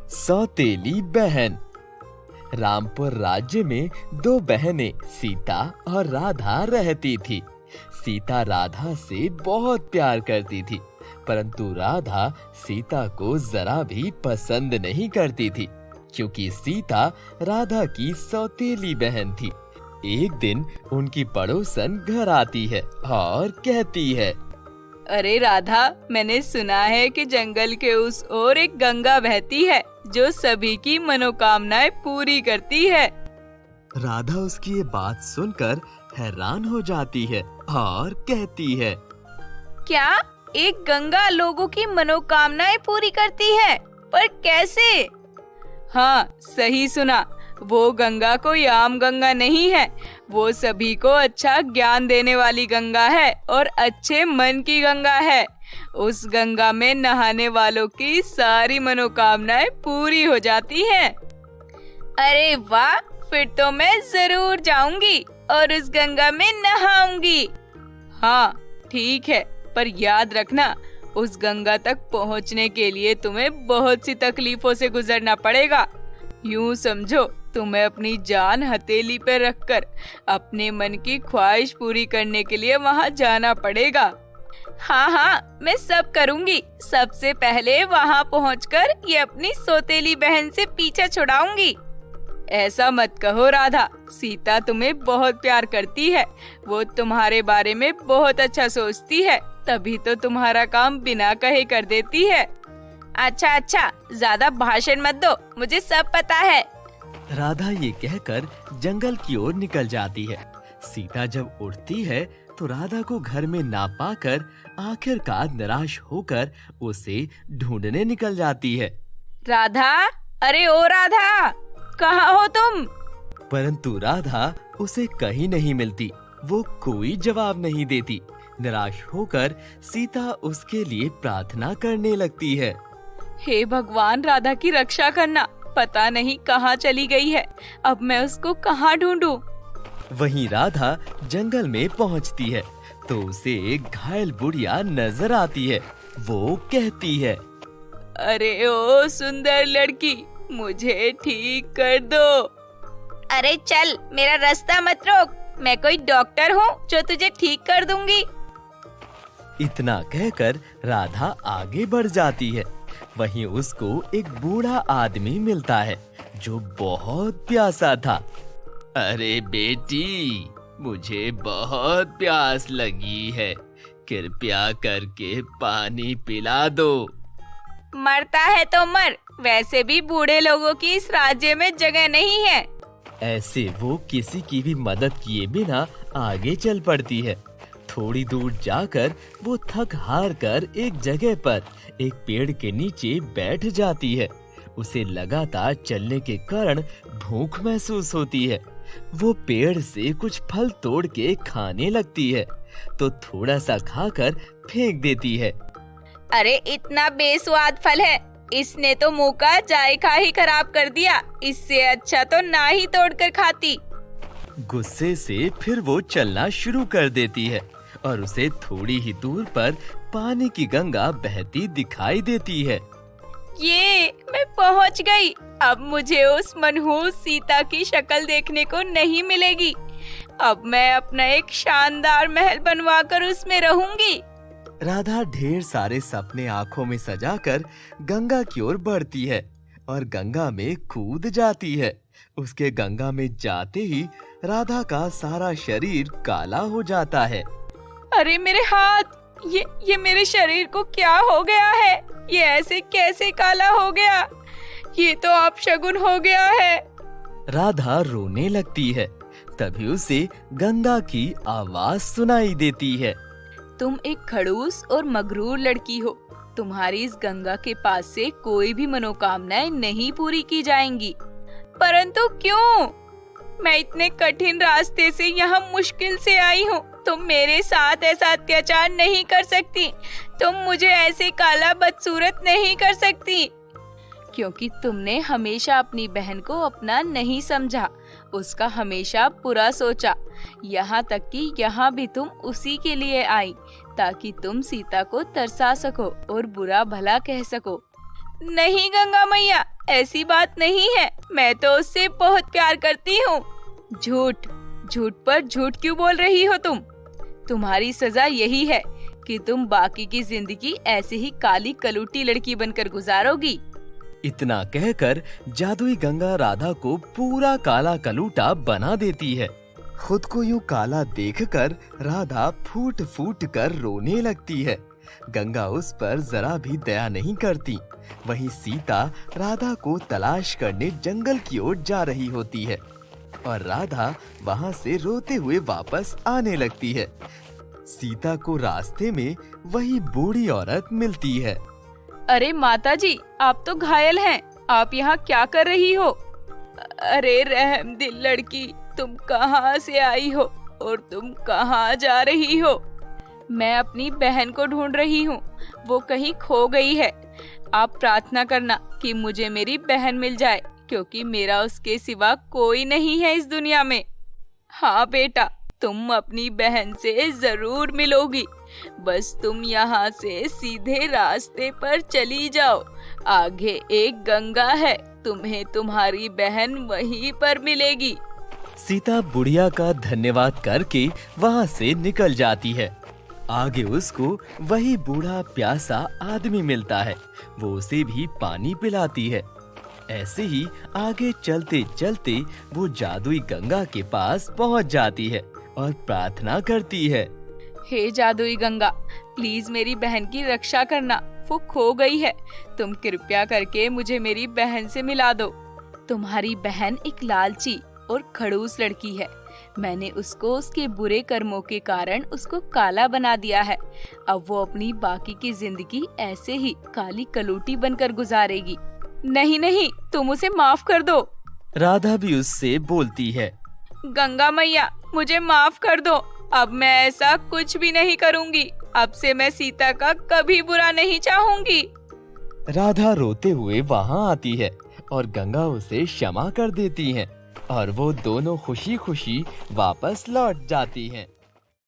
सौतेली बहन। रामपुर राज्य में दो बहनें सीता और राधा रहती थी। सीता राधा से बहुत प्यार करती थी, परंतु राधा सीता को जरा भी पसंद नहीं करती थी, क्योंकि सीता राधा की सौतेली बहन थी। एक दिन उनकी पड़ोसन घर आती है और कहती है, अरे राधा, मैंने सुना है कि जंगल के उस ओर एक गंगा बहती है जो सभी की मनोकामनाएं पूरी करती है। राधा उसकी ये बात सुनकर हैरान हो जाती है और कहती है, क्या एक गंगा लोगों की मनोकामनाएं पूरी करती है? पर कैसे? हाँ, सही सुना। वो गंगा कोई आम गंगा नहीं है। वो सभी को अच्छा ज्ञान देने वाली गंगा है और अच्छे मन की गंगा है। उस गंगा में नहाने वालों की सारी मनोकामनाएं पूरी हो जाती हैं। अरे वाह, फिर तो मैं जरूर जाऊंगी और उस गंगा में नहाऊंगी। हाँ, ठीक है, पर याद रखना, उस गंगा तक पहुंचने के लिए तुम्हें बहुत सी तकलीफों से गुजरना पड़ेगा। यूं समझो, तुम्हें अपनी जान हथेली पर रखकर अपने मन की ख्वाहिश पूरी करने के लिए वहां जाना पड़ेगा। हाँ हाँ, मैं सब करूंगी। सबसे पहले वहां पहुंचकर ये अपनी सौतेली बहन से पीछा छुड़ाऊंगी। ऐसा मत कहो राधा, सीता तुम्हें बहुत प्यार करती है। वो तुम्हारे बारे में बहुत अच्छा सोचती है, तभी तो तुम्हारा काम बिना कहे कर देती है। अच्छा अच्छा, ज्यादा भाषण मत दो, मुझे सब पता है। राधा ये कहकर जंगल की ओर निकल जाती है। सीता जब उठती है तो राधा को घर में ना पाकर आखिरकार निराश होकर उसे ढूंढने निकल जाती है। राधा, अरे ओ राधा, कहाँ हो तुम? परंतु राधा उसे कहीं नहीं मिलती। वो कोई जवाब नहीं देती। निराश होकर सीता उसके लिए प्रार्थना करने लगती है। हे भगवान, राधा की रक्षा करना। पता नहीं कहाँ चली गई है। अब मैं उसको कहाँ ढूंढूं? वहीं राधा जंगल में पहुंचती है तो उसे एक घायल बुढ़िया नजर आती है। वो कहती है, अरे ओ सुंदर लड़की, मुझे ठीक कर दो। अरे चल, मेरा रास्ता मत रोक। मैं कोई डॉक्टर हूँ जो तुझे ठीक कर दूंगी। इतना कहकर राधा आगे बढ़ जाती है। वहीं उसको एक बूढ़ा आदमी मिलता है जो बहुत प्यासा था। अरे बेटी, मुझे बहुत प्यास लगी है, कृपया करके पानी पिला दो। मरता है तो मर, वैसे भी बूढ़े लोगों की इस राज्य में जगह नहीं है। ऐसे वो किसी की भी मदद किए बिना आगे चल पड़ती है। थोड़ी दूर जाकर वो थक हार कर एक जगह पर एक पेड़ के नीचे बैठ जाती है। उसे लगातार चलने के कारण भूख महसूस होती है। वो पेड़ से कुछ फल तोड़ के खाने लगती है तो थोड़ा सा खाकर फेंक देती है। अरे इतना बेस्वाद फल है, इसने तो मुंह का जायका ही खराब कर दिया। इससे अच्छा तो ना ही तोड़कर खाती। गुस्से से फिर वो चलना शुरू कर देती है और उसे थोड़ी ही दूर पर पानी की गंगा बहती दिखाई देती है। ये मैं पहुंच गई। अब मुझे उस मनहूस सीता की शक्ल देखने को नहीं मिलेगी। अब मैं अपना एक शानदार महल बनवाकर उसमें रहूंगी। राधा ढेर सारे सपने आंखों में सजाकर गंगा की ओर बढ़ती है और गंगा में कूद जाती है। उसके गंगा में जाते ही राधा का सारा शरीर काला हो जाता है। अरे मेरे हाथ, ये मेरे शरीर को क्या हो गया है? ये ऐसे कैसे काला हो गया? ये तो अपशगुन हो गया है। राधा रोने लगती है। तभी उसे गंगा की आवाज सुनाई देती है। तुम एक खड़ूस और मगरूर लड़की हो। तुम्हारी इस गंगा के पास से कोई भी मनोकामनाएं नहीं पूरी की जाएंगी। परंतु क्यों? मैं इतने कठिन रास्ते से यहाँ मुश्किल से आई हूँ। तुम मेरे साथ ऐसा अत्याचार नहीं कर सकती। तुम मुझे ऐसे काला बदसूरत नहीं कर सकती, क्योंकि तुमने हमेशा अपनी बहन को अपना नहीं समझा, उसका हमेशा बुरा सोचा। यहाँ तक कि यहाँ भी तुम उसी के लिए आई ताकि तुम सीता को तरसा सको और बुरा भला कह सको। नहीं गंगा मैया, ऐसी बात नहीं है, मैं तो उससे बहुत प्यार करती हूँ। झूठ, झूठ पर झूठ क्यों बोल रही हो तुम? तुम्हारी सजा यही है कि तुम बाकी की जिंदगी ऐसे ही काली कलूटी लड़की बनकर गुजारोगी। इतना कहकर जादुई गंगा राधा को पूरा काला कलूटा बना देती है। खुद को यूं काला देखकर राधा फूट फूट कर रोने लगती है। गंगा उस पर जरा भी दया नहीं करती। वहीं सीता राधा को तलाश करने जंगल की ओर जा रही होती है और राधा वहां से रोते हुए वापस आने लगती है। सीता को रास्ते में वही बूढ़ी औरत मिलती है। अरे माता जी, आप तो घायल हैं, आप यहाँ क्या कर रही हो? अरे रहम दिल लड़की, तुम कहाँ से आई हो और तुम कहाँ जा रही हो? मैं अपनी बहन को ढूंढ रही हूँ, वो कहीं खो गई है। आप प्रार्थना करना कि मुझे मेरी बहन मिल जाए, क्योंकि मेरा उसके सिवा कोई नहीं है इस दुनिया में। हाँ बेटा, तुम अपनी बहन से जरूर मिलोगी। बस तुम यहाँ से सीधे रास्ते पर चली जाओ। आगे एक गंगा है, तुम्हें तुम्हारी बहन वहीं पर मिलेगी। सीता बुढ़िया का धन्यवाद करके वहाँ से निकल जाती है। आगे उसको वही बूढ़ा प्यासा आदमी मिलता है। वो उसे भी पानी पिलाती है। ऐसे ही आगे चलते चलते वो जादुई गंगा के पास पहुँच जाती है और प्रार्थना करती है। हे जादुई गंगा, प्लीज मेरी बहन की रक्षा करना, वो खो गई है। तुम कृपया करके मुझे मेरी बहन से मिला दो। तुम्हारी बहन एक लालची और खड़ूस लड़की है। मैंने उसको उसके बुरे कर्मों के कारण उसको काला बना दिया है। अब वो अपनी बाकी की जिंदगी ऐसे ही काली कलूटी बनकर गुजारेगी। नहीं नहीं, तुम उसे माफ कर दो। राधा भी उससे बोलती है। गंगा मैया, मुझे माफ कर दो। अब मैं ऐसा कुछ भी नहीं करूंगी। अब से मैं सीता का कभी बुरा नहीं चाहूंगी। राधा रोते हुए वहाँ आती है और गंगा उसे क्षमा कर देती है और वो दोनों खुशी खुशी वापस लौट जाती हैं।